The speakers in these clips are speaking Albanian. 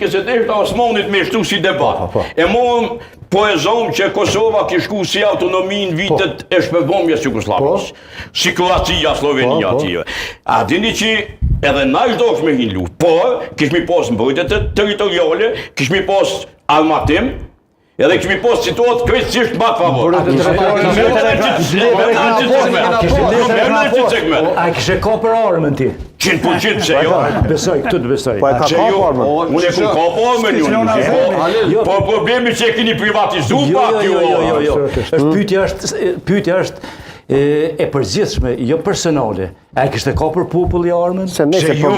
Se të ishte Osmanit me shtu si debat. E mon po e zonë që Kosova kishku si autonomi në vitet e shpërbomjes Jugoslavës. Si Kroacia, Slovenia ative. A dini që edhe na ishdosh me hin luft, por kishmi pas mbrojtje territoriale, kishmi pas armatim, edhe kishmi pas situatë krejtësisht më të favor. A kishe ka për armën ti? 100% se jo. Besoj, këtu të besoj. Unë e ku ka armën ju. Po problemi që e keni privatizu pak ju. Pyetja është e përgjithshme, jo personale. A e kishte ka për populli armën? Se jo.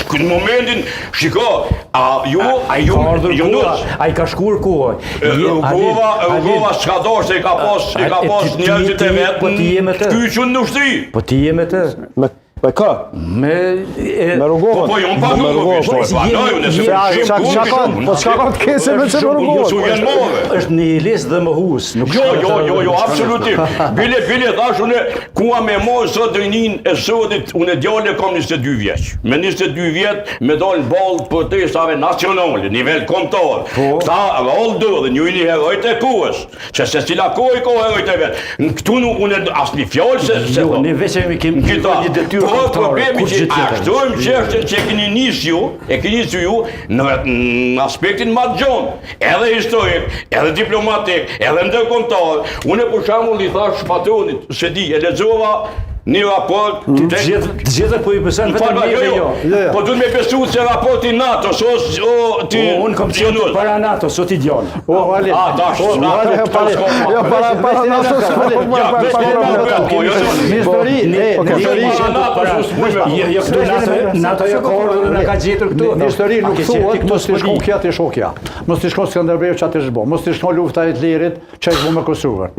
Në momentin, shiko, a i ka shkur koha. Ugova s'ka dosh se i ka pas njerëzit e vetë, kyqën në ushtri. Po ti je me të? Me kë? Me Rugovën. Po jo më panu Po çka ka të kese me që me Rugovën? është një listë dhe më hus. Jo, absolutisht. Bile thash unë, kua me mojë sot drinin e sotit, unë djale kam 22 vjeç. Me 22 vjet me dalë balë për protestave nacionale, nivel kombëtar. Këta rallë dhe njëri herojt e kuës. Se cila kohë i ka herojt e vetë. Këtu unë asnjë fjalë se... Jo, ne veç e kemi një detyrë. Po problemi që ashtojmë që e keni nisë ju në aspektin ma të gjonë, edhe historik, edhe diplomatik, edhe ndërkombëtar. Unë për shembull i thash patronit, se di, e lexova një raport... Të gjithë po i pësën vetëm një dhe jo. Po duhet me besu se raporti NATO, unë kom qenë para NATO, sot i djallë. NATO jo ka orë në ka gjetur këtu. Në histori nuk thuhet, mos të shko kja të shokja. Mos të shko Skënderbeu që atë shbo. Mos të shko lufta e të lirit që e shbo me Kosovën.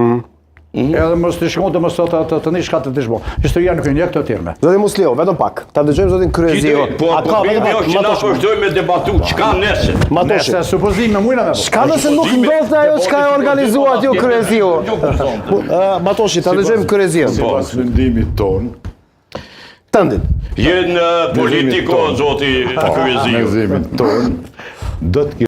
Edhe mos të shkon të mos të nish ka të shbo. Historia nuk e një këtë tjerme. Zoti Muslio, vetëm pak. Ta dëgjojmë zotin Kryezio. Po problemi është që na vazhdojmë me debatu çka nese. Nese supozim me mujna me. Çka nëse nuk ndodhte ajo çka e organizuat ju Kryezio? Matoshi, ta dëgjojmë Kryezion. Sipas vendimit ton, Tëndin. Jenë politiko zoti Kryezio. vendimit ton, do të